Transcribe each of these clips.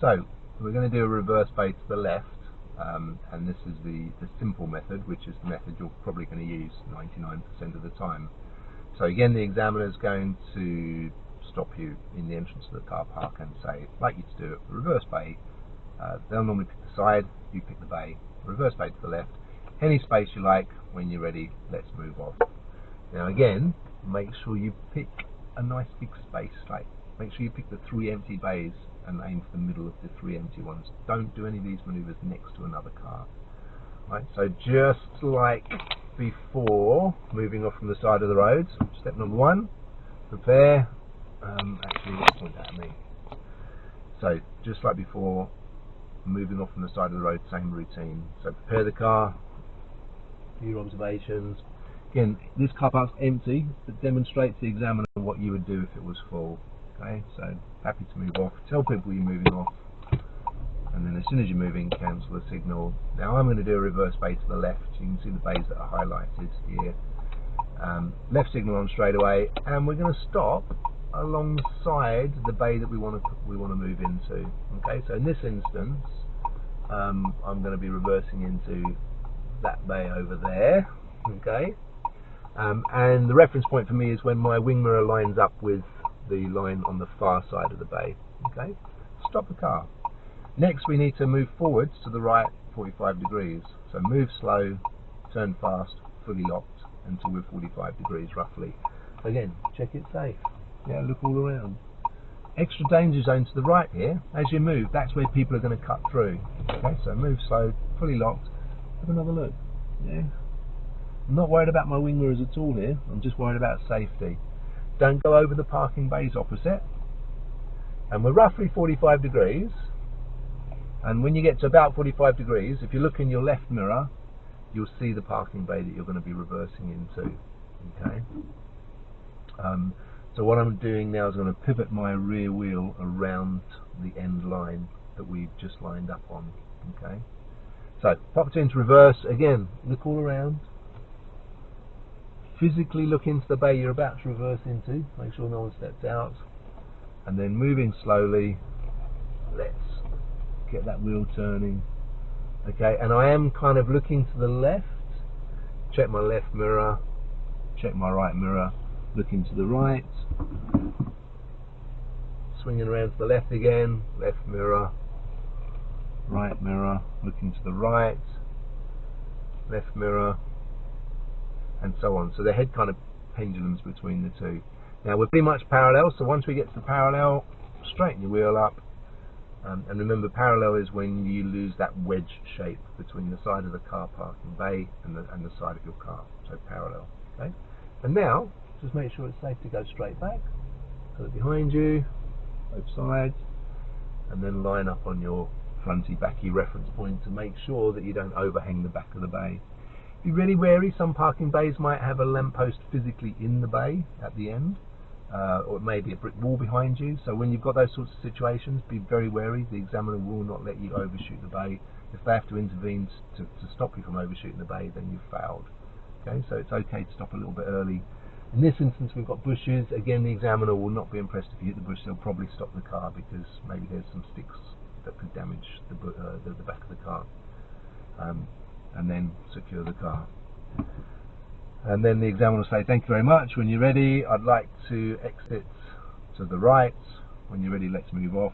So we're going to do a reverse bay to the left, and this is the simple method, which is the method you're probably going to use 99% of the time. So again, the examiner is going to stop you in the entrance of the car park and say, like you to do it, reverse bay. They'll normally pick the side, you pick the bay, reverse bay to the left, any space you like. When you're ready, let's move off. Now again, make sure you pick a nice big space, like make sure you pick the 3 empty bays and aim for the middle of the 3 empty ones. Don't do any of these maneuvers next to another car. Right, so just like before, moving off from the side of the road, step number 1, prepare. Actually, let's point that at me. So just like before, moving off from the side of the road, same routine. So prepare the car, do your observations. Again, this car park's empty, but demonstrate to the examiner what you would do if it was full. Okay, so happy to move off, tell people you're moving off, and then as soon as you're moving, cancel the signal. Now I'm going to do a reverse bay to the left. You can see the bays that are highlighted here. Left signal on straight away, and we're going to stop alongside the bay that we want to move into. Okay, so in this instance, I'm going to be reversing into that bay over there. Okay, and the reference point for me is when my wing mirror lines up with the line on the far side of the bay. Okay, stop the car. Next, we need to move forwards to the right 45 degrees. So move slow, turn fast, fully locked until we're 45 degrees roughly. Again, check it safe. Yeah, look all around. Extra danger zone to the right here. As you move, that's where people are going to cut through. Okay, so move slow, fully locked. Have another look. Yeah. I'm not worried about my wing mirrors at all here. I'm just worried about safety. Don't go over the parking bays opposite. And we're roughly 45 degrees. And when you get to about 45 degrees, if you look in your left mirror, you'll see the parking bay that you're going to be reversing into. Okay. So what I'm doing now is I'm going to pivot my rear wheel around the end line that we've just lined up on. Okay. So pop it into reverse. Again, look all around. Physically look into the bay you're about to reverse into. Make sure no one steps out. And then moving slowly, let's get that wheel turning. Okay, and I am kind of looking to the left. Check my left mirror. Check my right mirror. Looking to the right. Swinging around to the left again. Left mirror. Right mirror. Looking to the right. Left mirror. And so on. So the head kind of pendulums between the two. Now we're pretty much parallel, so once we get to the parallel, straighten your wheel up. And remember, parallel is when you lose that wedge shape between the side of the car parking bay and the side of your car. So parallel. Okay. And now, just make sure it's safe to go straight back. Put it behind you, both sides, and then line up on your fronty backy reference point to make sure that you don't overhang the back of the bay. Be really wary. Some parking bays might have a lamppost physically in the bay at the end, or it may be a brick wall behind you. So when you've got those sorts of situations, be very wary. The examiner will not let you overshoot the bay. If they have to intervene to stop you from overshooting the bay, then you've failed. Okay, so it's okay to stop a little bit early. In this instance, we've got bushes. Again, the examiner will not be impressed if you hit the bush. They'll probably stop the car because maybe there's some sticks that could damage the back of the car. And then secure the car. And then the examiner will say, thank you very much. When you're ready, I'd like to exit to the right. When you're ready, let's move off.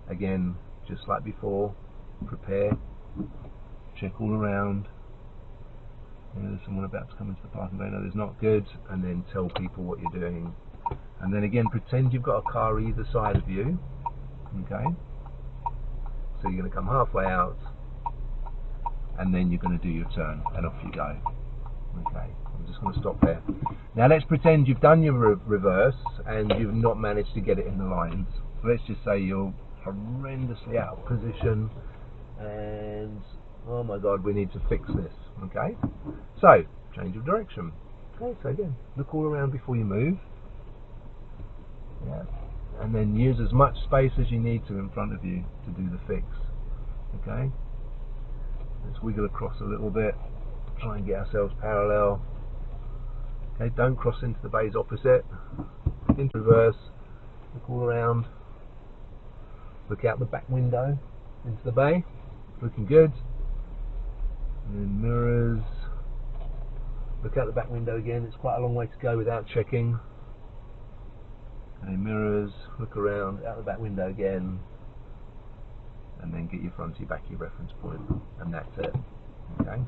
Again, just like before, prepare, check all around. There's someone about to come into the parking bay. No, there's not. Good. And then tell people what you're doing. And then again, pretend you've got a car either side of you. Okay. So you're going to come halfway out, and then you're going to do your turn, and off you go. Okay, I'm just going to stop there. Now let's pretend you've done your reverse and you've not managed to get it in the lines. So let's just say you're horrendously out of position and oh my god, we need to fix this. Okay, so change of direction. Okay, so again, look all around before you move. Yeah, and then use as much space as you need to in front of you to do the fix. Okay. Let's wiggle across a little bit, try and get ourselves parallel. Okay, don't cross into the bays opposite. Into reverse, look all around. Look out the back window into the bay. Looking good. And then mirrors. Look out the back window again. It's quite a long way to go without checking. Okay, mirrors. Look around out the back window again. And then get your fronty backy reference point. And that's it. Okay.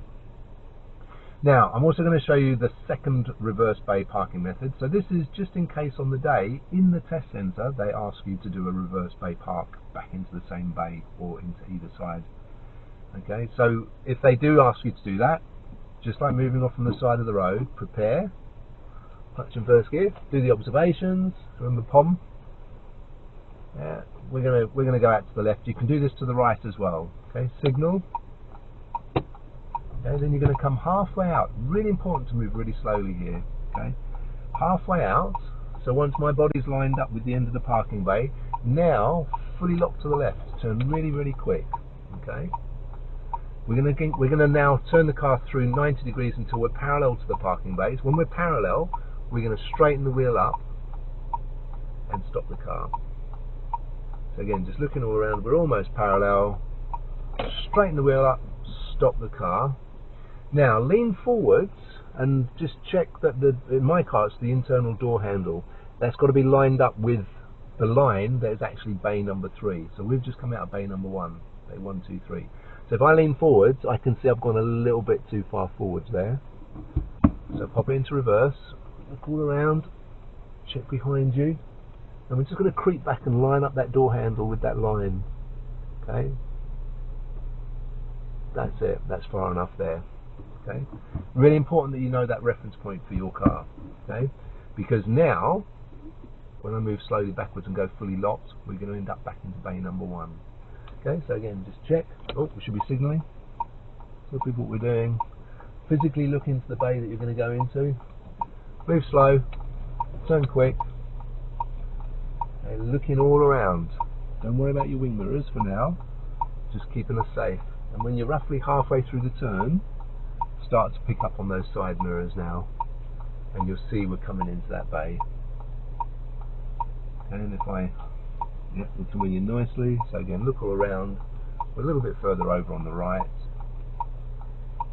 Now, I'm also going to show you the second reverse bay parking method. So this is just in case on the day, in the test centre, they ask you to do a reverse bay park back into the same bay or into either side. Okay, so if they do ask you to do that, just like moving off from the side of the road, prepare, clutch and first gear, do the observations, remember POM. Yeah, we're gonna go out to the left. You can do this to the right as well. Okay, signal. Okay, then you're going to come halfway out. Really important to move really slowly here. Okay, halfway out. So once my body's lined up with the end of the parking bay, now fully lock to the left. Turn really, really quick. Okay, we're going to now turn the car through 90 degrees until we're parallel to the parking bays. When we're parallel, we're going to straighten the wheel up and stop the car. So again, just looking all around, we're almost parallel. Straighten the wheel up, stop the car. Now lean forwards and just check that in my car it's the internal door handle. That's got to be lined up with the line that is actually bay number 3. So we've just come out of bay number 1, bay 1, 2, 3. So if I lean forwards, I can see I've gone a little bit too far forwards there. So pop it into reverse, look all around, check behind you, and we're just going to creep back and line up that door handle with that line. Okay, that's it. That's far enough there. Okay, really important that you know that reference point for your car. Okay, because now when I move slowly backwards and go fully locked, we're going to end up back into bay number 1. Okay, so again, just check. Oh, we should be signalling. Look at what we're doing. Physically look into the bay that you're going to go into. Move slow. Turn quick. Okay, looking all around. Don't worry about your wing mirrors for now. Just keeping us safe. And when you're roughly halfway through the turn, start to pick up on those side mirrors now, and you'll see we're coming into that bay. And if I we'll come in nicely, so again look all around, we're a little bit further over on the right,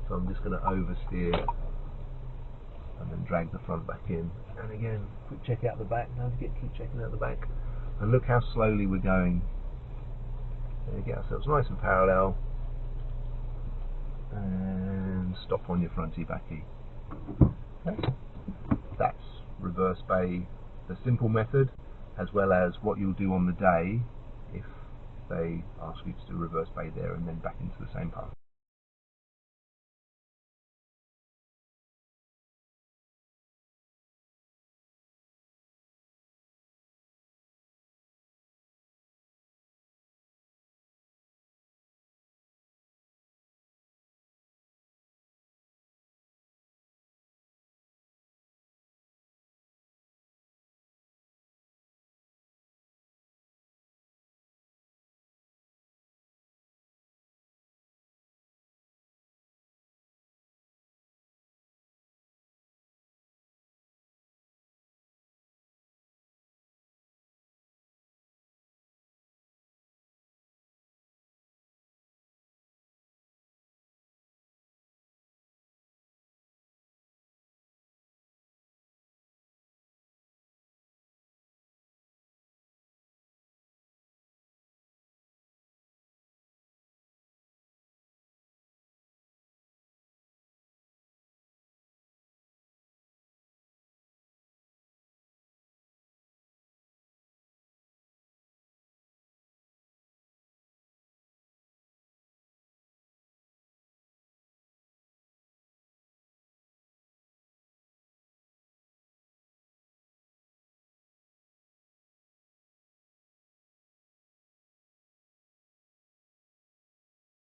so I'm just going to oversteer and then drag the front back in, and again quick check out the back. Don't forget, keep checking out the back, and look how slowly we're going. There we get ourselves nice and parallel, and stop on your fronty backy. Okay. That's reverse bay, the simple method, as well as what you'll do on the day if they ask you to do reverse bay there and then back into the same path.